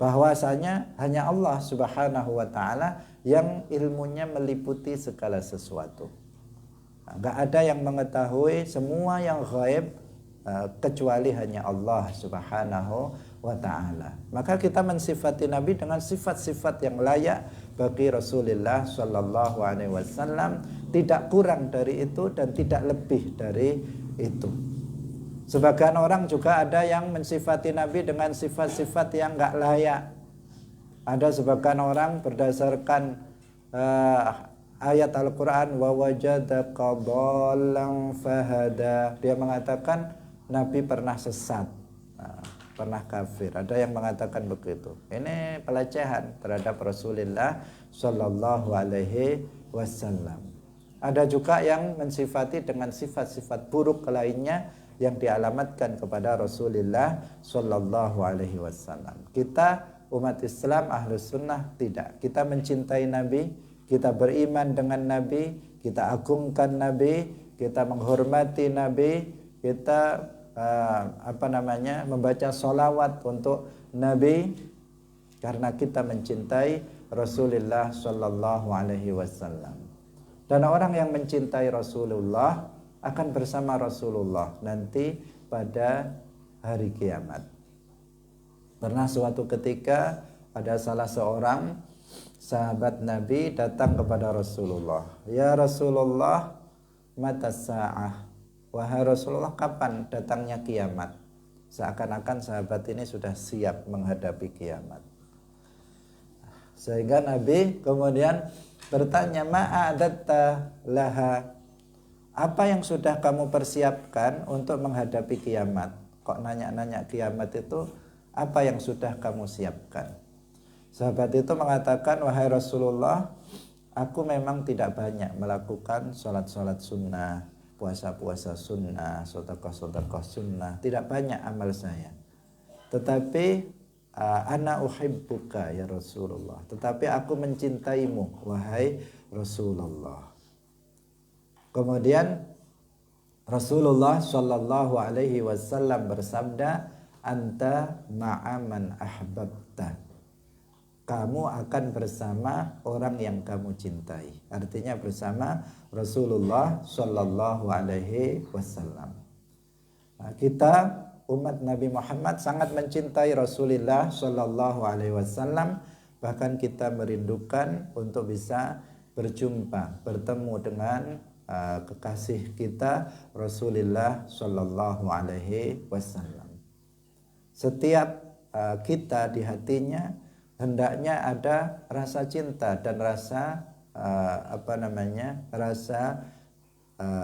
Bahwasanya hanya Allah Subhanahu wa taala yang ilmunya meliputi segala sesuatu. Enggak ada yang mengetahui semua yang gaib kecuali hanya Allah Subhanahu wa taala. Maka kita mensifati Nabi dengan sifat-sifat yang layak bagi Rasulullah sallallahu alaihi wasallam, tidak kurang dari itu dan tidak lebih dari itu. Sebagian orang juga ada yang mensifati Nabi dengan sifat-sifat yang enggak layak. Ada sebagian orang berdasarkan ayat Al-Quran wa wajadaka dhallan fahada, dia mengatakan Nabi pernah sesat, pernah kafir. Ada yang mengatakan begitu. Ini pelecehan terhadap Rasulullah sallallahu alaihi wasallam. Ada juga yang mensifati dengan sifat-sifat buruk lainnya yang dialamatkan kepada Rasulullah sallallahu alaihi wasallam. Kita umat Islam Ahlus Sunnah tidak. Kita mencintai Nabi, kita beriman dengan Nabi, kita agungkan Nabi, kita menghormati Nabi, kita membaca sholawat untuk Nabi karena kita mencintai Rasulullah sallallahu alaihi wasallam. Dan orang yang mencintai Rasulullah akan bersama Rasulullah nanti pada hari kiamat. Pernah suatu ketika ada salah seorang sahabat Nabi datang kepada Rasulullah. Ya Rasulullah, mata sa'ah. Wahai Rasulullah, kapan datangnya kiamat? Seakan-akan sahabat ini sudah siap menghadapi kiamat. Sehingga Nabi kemudian bertanya, ma'adatta laha, apa yang sudah kamu persiapkan untuk menghadapi kiamat? Kok nanya-nanya kiamat itu, apa yang sudah kamu siapkan? Sahabat itu mengatakan, wahai Rasulullah, aku memang tidak banyak melakukan sholat-sholat sunnah, puasa-puasa sunnah, sedekah-sedekah sunnah, tidak banyak amal saya. Tetapi ana uhibbuka ya Rasulullah, tetapi aku mencintaimu wahai Rasulullah. Kemudian Rasulullah sallallahu alaihi wasallam bersabda, anta ma'aman ahbabta, kamu akan bersama orang yang kamu cintai. Artinya bersama Rasulullah sallallahu alaihi wasallam. Kita umat Nabi Muhammad sangat mencintai Rasulullah sallallahu alaihi wasallam, bahkan kita merindukan untuk bisa berjumpa, bertemu dengan kekasih kita Rasulullah sallallahu alaihi wasallam. Setiap kita di hatinya hendaknya ada rasa cinta dan rasa rasa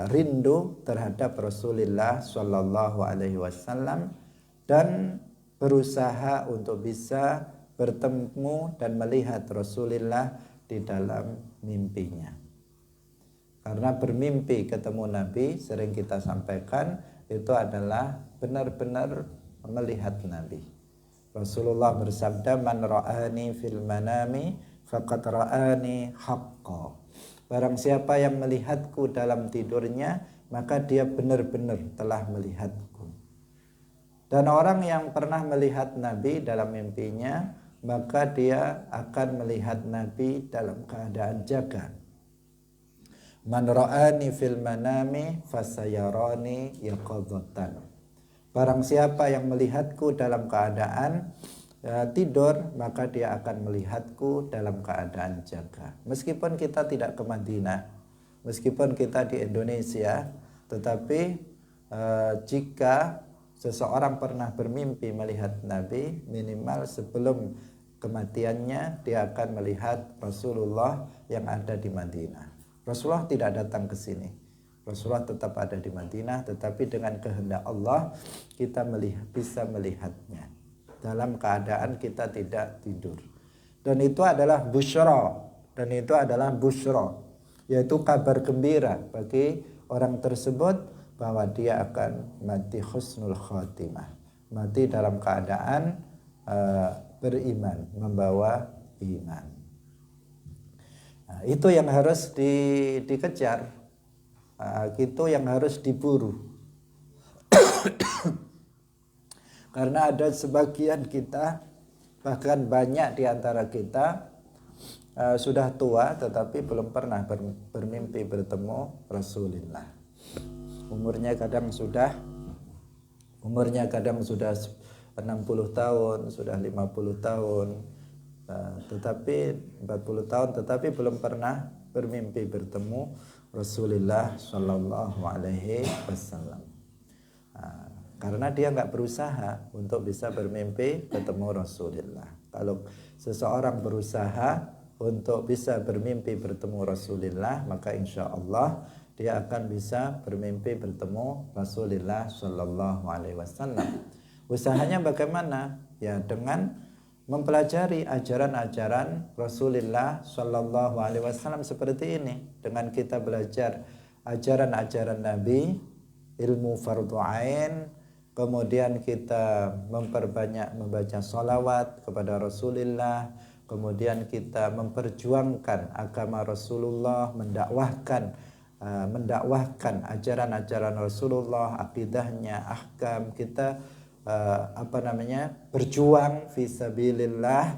rindu terhadap Rasulullah Shallallahu Alaihi Wasallam dan berusaha untuk bisa bertemu dan melihat Rasulullah di dalam mimpinya. Karena bermimpi ketemu Nabi, sering kita sampaikan, itu adalah benar-benar melihat Nabi. Rasulullah bersabda, "Man ra'ani fil manami faqad ra'ani haqqa." Barang siapa yang melihatku dalam tidurnya, maka dia benar-benar telah melihatku. Dan orang yang pernah melihat Nabi dalam mimpinya, maka dia akan melihat Nabi dalam keadaan jaga. Man ra'ani fil manami fasayarani yaqadhatan. Barang siapa yang melihatku dalam keadaan tidur, maka dia akan melihatku dalam keadaan jaga. Meskipun kita tidak ke Madinah, meskipun kita di Indonesia, tetapi jika seseorang pernah bermimpi melihat Nabi, minimal sebelum kematiannya dia akan melihat Rasulullah yang ada di Madinah. Rasulullah tidak datang ke sini. Rasulullah tetap ada di Madinah, tetapi dengan kehendak Allah kita bisa melihatnya dalam keadaan kita tidak tidur. Dan itu adalah busyra, yaitu kabar gembira bagi orang tersebut bahwa dia akan mati husnul khatimah, mati dalam keadaan beriman, membawa iman. Nah, itu yang harus dikejar, itu yang harus diburu. Karena ada sebagian kita, bahkan banyak di antara kita sudah tua tetapi belum pernah bermimpi bertemu Rasulullah. Umurnya kadang sudah 60 tahun, sudah 50 tahun. Tetapi 40 tahun tetapi belum pernah bermimpi bertemu Rasulullah Shallallahu Alaihi Wasallam. Karena dia nggak berusaha untuk bisa bermimpi bertemu Rasulullah. Kalau seseorang berusaha untuk bisa bermimpi bertemu Rasulullah, maka insya Allah dia akan bisa bermimpi bertemu Rasulullah Shallallahu Alaihi Wasallam. Usahanya bagaimana? Ya dengan mempelajari ajaran-ajaran Rasulullah Shallallahu Alaihi Wasallam seperti ini. Dengan kita belajar ajaran-ajaran Nabi, ilmu fardhu ain, kemudian kita memperbanyak membaca sholawat kepada Rasulullah, kemudian kita memperjuangkan agama Rasulullah, mendakwahkan ajaran-ajaran Rasulullah, akidahnya, ahkam kita berjuang fisabilillah,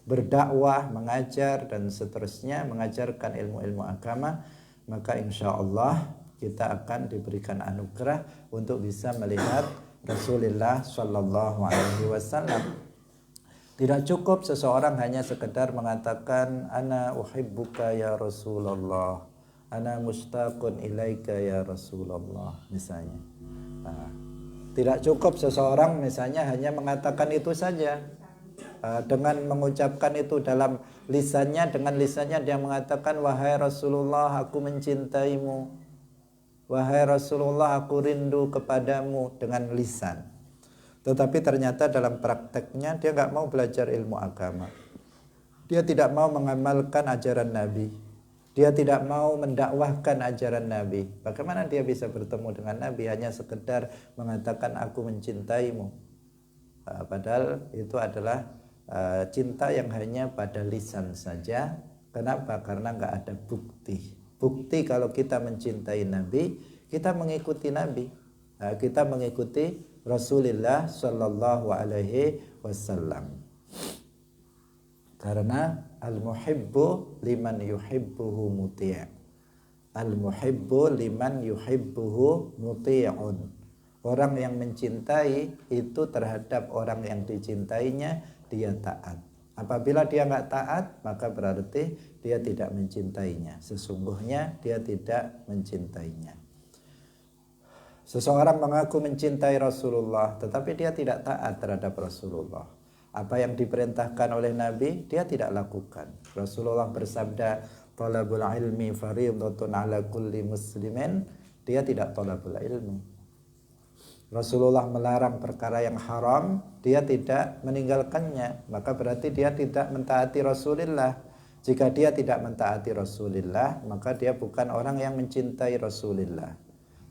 berdakwah, mengajar dan seterusnya, mengajarkan ilmu-ilmu agama, maka insya Allah kita akan diberikan anugerah untuk bisa melihat Rasulullah Shallallahu Alaihi Wasallam. Tidak cukup seseorang hanya sekedar mengatakan ana uhibbuka ya Rasulullah, ana mustaqun ilaika ya Rasulullah misalnya. Tidak cukup seseorang misalnya hanya mengatakan itu saja. Dengan mengucapkan itu dalam lisannya, dengan lisannya dia mengatakan wahai Rasulullah aku mencintaimu, wahai Rasulullah aku rindu kepadamu, dengan lisan. Tetapi ternyata dalam prakteknya dia nggak mau belajar ilmu agama, dia tidak mau mengamalkan ajaran Nabi, dia tidak mau mendakwahkan ajaran Nabi. Bagaimana dia bisa bertemu dengan Nabi hanya sekedar mengatakan aku mencintaimu? Padahal itu adalah cinta yang hanya pada lisan saja. Kenapa? Karena nggak ada bukti. Bukti kalau kita mencintai Nabi, kita mengikuti Nabi, kita mengikuti Rasulullah Shallallahu Alaihi Wasallam. Karena al-muhibbu liman yuhibbuhu muti'. Al-muhibbu liman yuhibbuhu muti'un. Orang yang mencintai itu terhadap orang yang dicintainya dia taat. Apabila dia nggak taat, maka berarti dia tidak mencintainya. Sesungguhnya dia tidak mencintainya. Seseorang mengaku mencintai Rasulullah, tetapi dia tidak taat terhadap Rasulullah. Apa yang diperintahkan oleh Nabi dia tidak lakukan. Rasulullah bersabda, "Talabul ilmi fardhatun 'ala kulli muslimin." Dia tidak talabul ilmi. Rasulullah melarang perkara yang haram, dia tidak meninggalkannya, maka berarti dia tidak mentaati Rasulullah. Jika dia tidak mentaati Rasulullah, maka dia bukan orang yang mencintai Rasulullah.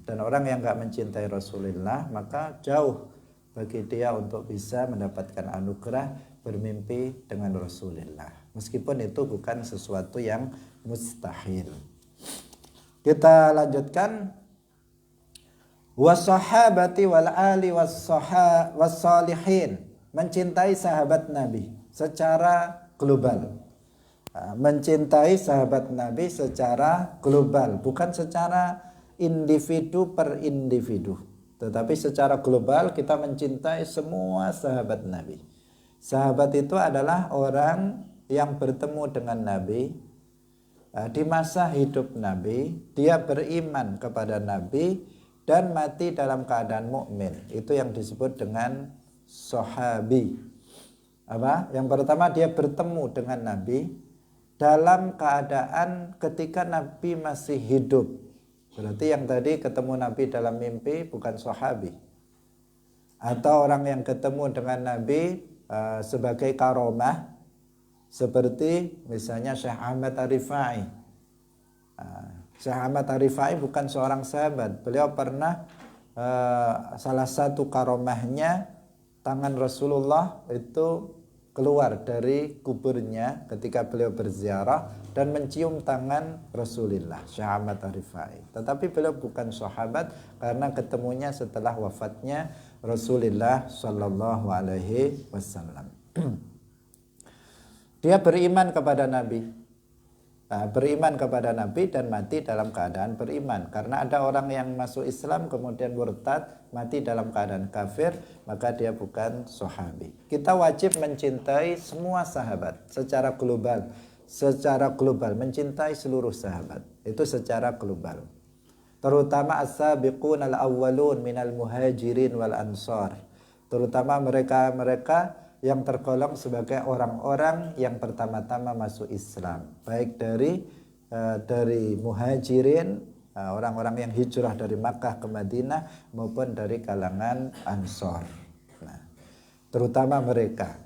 Dan orang yang enggak mencintai Rasulullah, maka jauh bagi dia untuk bisa mendapatkan anugerah bermimpi dengan Rasulullah. Meskipun itu bukan sesuatu yang mustahil. Kita lanjutkan. Wassahabati wal ali wassalihin. Mencintai sahabat Nabi secara global. Mencintai sahabat Nabi secara global, bukan secara individu per individu, tetapi secara global kita mencintai semua sahabat Nabi. Sahabat itu adalah orang yang bertemu dengan Nabi di masa hidup Nabi, dia beriman kepada Nabi dan mati dalam keadaan mukmin. Itu yang disebut dengan sahabi. Apa? Yang pertama, dia bertemu dengan Nabi dalam keadaan ketika Nabi masih hidup. Berarti yang tadi ketemu Nabi dalam mimpi bukan sahabi. Atau orang yang ketemu dengan Nabi sebagai karomah, seperti misalnya Syekh Ahmad Ar-Rifai. Syekh Ahmad Ar-Rifai bukan seorang sahabat. Beliau pernah salah satu karomahnya, tangan Rasulullah itu keluar dari kuburnya ketika beliau berziarah dan mencium tangan Rasulullah, Syekh Ahmad Ar-Rifai. Tetapi beliau bukan sahabat karena ketemunya setelah wafatnya Rasulullah sallallahu alaihi wasallam. Dia beriman kepada Nabi. Beriman kepada Nabi dan mati dalam keadaan beriman. Karena ada orang yang masuk Islam kemudian murtad, mati dalam keadaan kafir, maka dia bukan sahabi. Kita wajib mencintai semua sahabat secara global. Secara global mencintai seluruh sahabat. Itu secara global. Terutama as-sabiqun al-awwalun minal muhajirin wal ansar. Terutama mereka-mereka yang tergolong sebagai orang-orang yang pertama-tama masuk Islam, baik dari muhajirin, orang-orang yang hijrah dari Makkah ke Madinah, maupun dari kalangan Ansor. Nah, terutama mereka.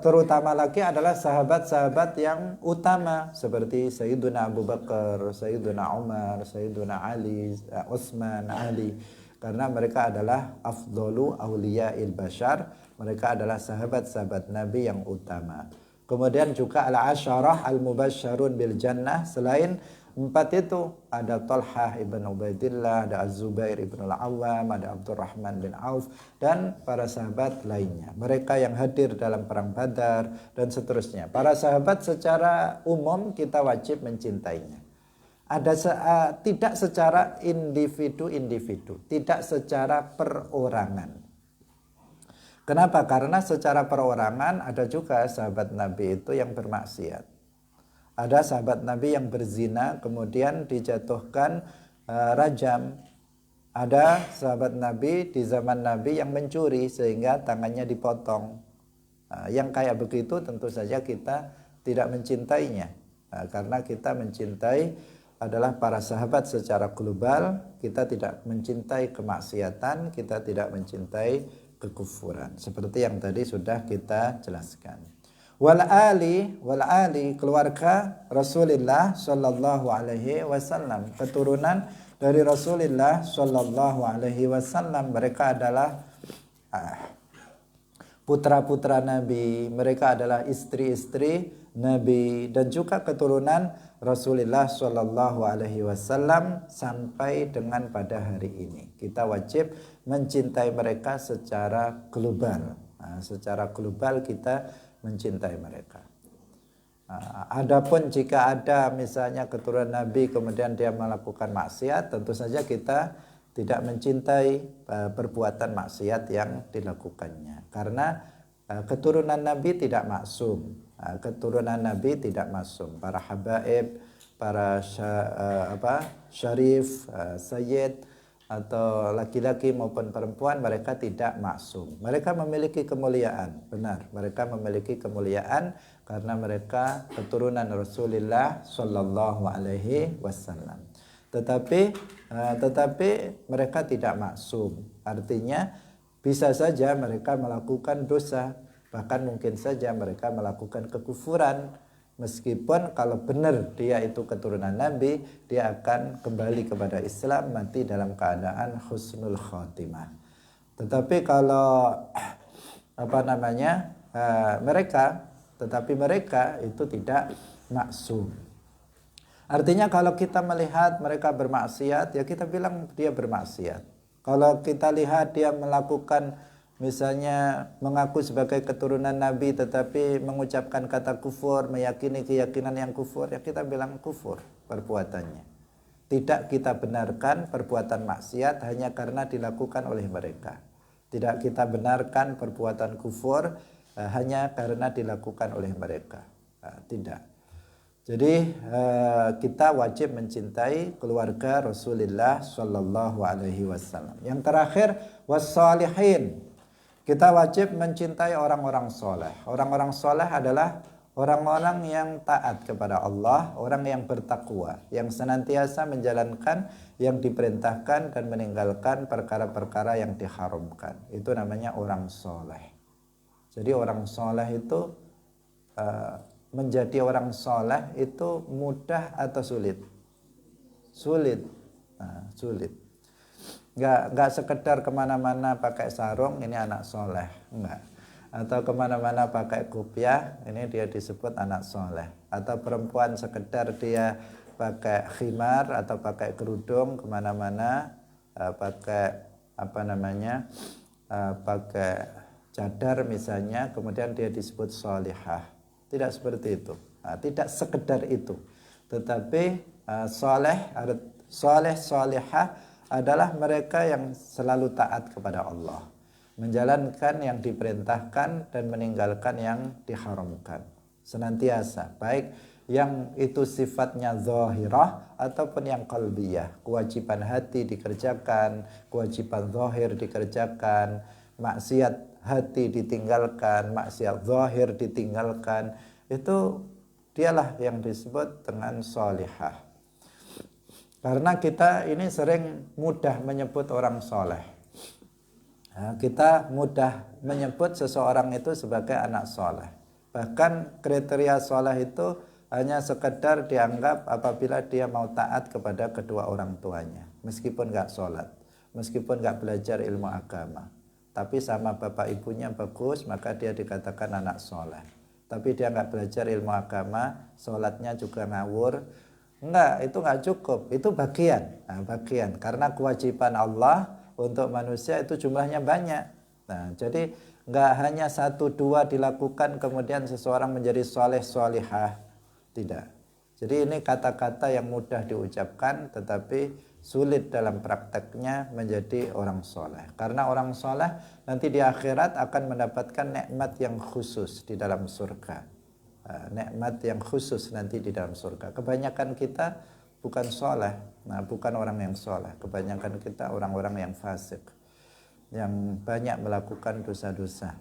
Terutama lagi adalah sahabat-sahabat yang utama seperti Sayyiduna Abu Bakar, Sayyiduna Umar, Sayyiduna Ali, Utsman, Ali. Karena mereka adalah afdhalu awliya'il bashar, mereka adalah sahabat-sahabat Nabi yang utama. Kemudian juga al-asyarah al-mubasysyarun bil jannah, selain empat itu ada Talhah ibn Ubaidillah, ada Az-Zubair ibn al-Awwam, ada Abdurrahman bin Auf, dan para sahabat lainnya. Mereka yang hadir dalam perang Badar dan seterusnya. Para sahabat secara umum kita wajib mencintainya. Tidak secara individu-individu, tidak secara perorangan. Kenapa? Karena secara perorangan ada juga sahabat Nabi itu yang bermaksiat. Ada sahabat Nabi yang berzina kemudian dijatuhkan rajam. Ada sahabat Nabi di zaman Nabi yang mencuri sehingga tangannya dipotong. Yang kayak begitu tentu saja kita tidak mencintainya. Karena kita mencintai adalah para sahabat secara global, kita tidak mencintai kemaksiatan, kita tidak mencintai kekufuran. Seperti yang tadi sudah kita jelaskan. Wal ali keluarga Rasulullah sallallahu alaihi wasallam, keturunan dari Rasulullah sallallahu alaihi wasallam. Mereka adalah putra-putra Nabi, mereka adalah istri-istri Nabi dan juga keturunan Rasulullah Shallallahu Alaihi Wasallam sampai dengan pada hari ini. Kita wajib mencintai mereka secara global. Secara global kita mencintai mereka. Adapun jika ada misalnya keturunan Nabi kemudian dia melakukan maksiat, tentu saja kita tidak mencintai perbuatan maksiat yang dilakukannya. Karena keturunan Nabi tidak maksum. Keturunan Nabi tidak maksum. Para habaib, para syarif, sayyid, atau laki-laki maupun perempuan, mereka tidak maksum. Mereka memiliki kemuliaan, benar. Mereka memiliki kemuliaan karena mereka keturunan Rasulullah Shallallahu Alaihi Wasallam. Tetapi mereka tidak maksum. Artinya bisa saja mereka melakukan dosa, bahkan mungkin saja mereka melakukan kekufuran. Meskipun kalau benar dia itu keturunan Nabi, dia akan kembali kepada Islam, mati dalam keadaan husnul khotimah. Tetapi kalau mereka itu tidak maksum. Artinya kalau kita melihat mereka bermaksiat, ya kita bilang dia bermaksiat. Kalau kita lihat dia melakukan, misalnya mengaku sebagai keturunan Nabi tetapi mengucapkan kata kufur, meyakini keyakinan yang kufur, ya kita bilang kufur perbuatannya. Tidak kita benarkan perbuatan maksiat hanya karena dilakukan oleh mereka. Tidak kita benarkan perbuatan kufur hanya karena dilakukan oleh mereka. Tidak. Jadi kita wajib mencintai keluarga Rasulullah Shallallahu Alaihi Wasallam. Yang terakhir, wassalihin. Kita wajib mencintai orang-orang soleh. Orang-orang soleh adalah orang-orang yang taat kepada Allah, orang yang bertakwa, yang senantiasa menjalankan yang diperintahkan dan meninggalkan perkara-perkara yang diharamkan. Itu namanya orang soleh. Jadi orang soleh itu menjadi orang soleh itu mudah atau sulit? Sulit. Sulit. Nggak sekedar kemana-mana pakai sarung, ini anak soleh. Enggak. Atau kemana-mana pakai kopiah, ini dia disebut anak soleh. Atau perempuan sekedar dia pakai khimar atau pakai kerudung kemana-mana, pakai pakai cadar misalnya, kemudian dia disebut solihah. Tidak seperti itu. Tidak sekedar itu. Tetapi solihah adalah mereka yang selalu taat kepada Allah, menjalankan yang diperintahkan dan meninggalkan yang diharamkan. Senantiasa, baik yang itu sifatnya zahirah ataupun yang qalbiyah. Kewajiban hati dikerjakan, kewajiban zahir dikerjakan, maksiat hati ditinggalkan, maksiat zahir ditinggalkan. Itu dialah yang disebut dengan salihah. Karena kita ini sering mudah menyebut orang soleh. Kita mudah menyebut seseorang itu sebagai anak soleh. Bahkan kriteria soleh itu hanya sekedar dianggap apabila dia mau taat kepada kedua orang tuanya, meskipun gak sholat, meskipun gak belajar ilmu agama. Tapi sama bapak ibunya bagus, maka dia dikatakan anak soleh. Tapi dia nggak belajar ilmu agama, sholatnya juga ngawur. Enggak, itu nggak cukup. Itu bagian. Bagian. Karena kewajiban Allah untuk manusia itu jumlahnya banyak. Jadi nggak hanya 1-2 dilakukan kemudian seseorang menjadi soleh solihah. Tidak. Jadi ini kata-kata yang mudah diucapkan tetapi sulit dalam prakteknya menjadi orang soleh. Karena orang soleh nanti di akhirat akan mendapatkan nikmat yang khusus di dalam surga. Nikmat yang khusus nanti di dalam surga. Kebanyakan kita bukan soleh, bukan orang yang soleh. Kebanyakan kita orang-orang yang fasik, yang banyak melakukan dosa-dosa.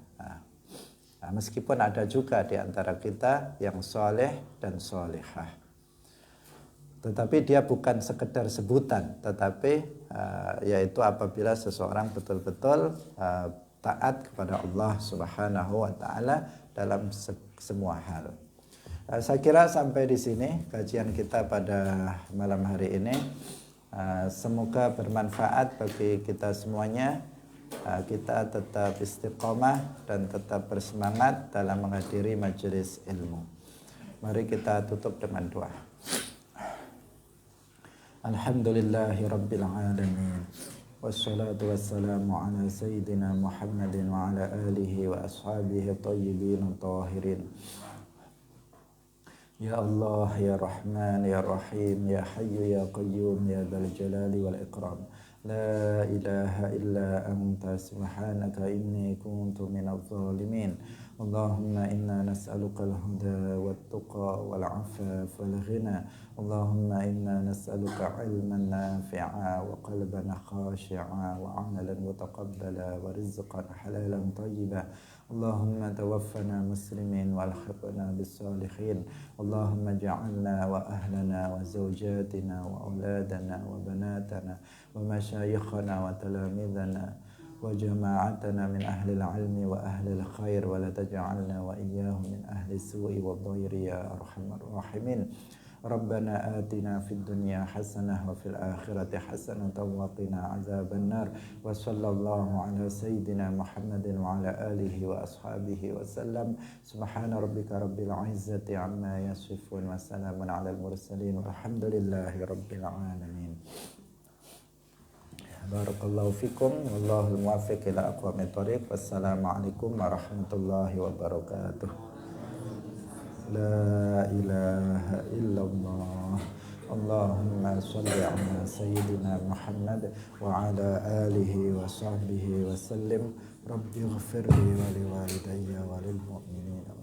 Meskipun ada juga di antara kita yang soleh dan solehah. Tetapi dia bukan sekedar sebutan, tetapi yaitu apabila seseorang betul-betul taat kepada Allah Subhanahu wa taala dalam semua hal. Saya kira sampai di sini kajian kita pada malam hari ini. Semoga bermanfaat bagi kita semuanya. Kita tetap istiqomah dan tetap bersemangat dalam menghadiri majelis ilmu. Mari kita tutup dengan doa. Alhamdulillahi Rabbil Alamin. Wassalatu wassalamu ala Sayyidina Muhammadin wa ala alihi wa ashabihi tayyibin tahirin. Ya Allah, Ya Rahman, Ya Rahim, Ya Hayyu, Ya Qayyum, Ya Dzal Jalali wal Ikram. La ilaha illa anta subhanaka inni kuntu minadh dhalimin. اللهم إنا نسألك الهدى والتقى والعفاف والغنى. اللهم إنا نسألك علما نافعا وقلبا خاشعا وعملا متقبلا ورزقا حلالا طيبا. اللهم توفنا مسلمين والحقنا بالصالحين. اللهم اجعلنا وأهلنا وزوجاتنا وأولادنا وبناتنا ومشايخنا وتلاميذنا وجماعتنا من أهل العلم وأهل الخير، ولا تجعلنا وإياهم من أهل السوء والضير يا أرحم الراحمين. ربنا آتنا في الدنيا حسنة وفي الآخرة حسنة وقنا عذاب النار. وصلى الله على سيدنا محمد وعلى آله وأصحابه وسلم. سبحان ربك رب العزة عما يصفون وسلام على المرسلين والحمد لله رب العالمين. Barakallahu fikum, wallahul muwaffiq ila aqwamit thoriq. Wassalamualaikum warahmatullahi wabarakatuh. La ilaha illallah. Allahumma salli ala sayyidina Muhammad wa ala alihi wa sahbihi wa sallim. Rabbi ighfirli wa liwalidayya wa lil mu'minin.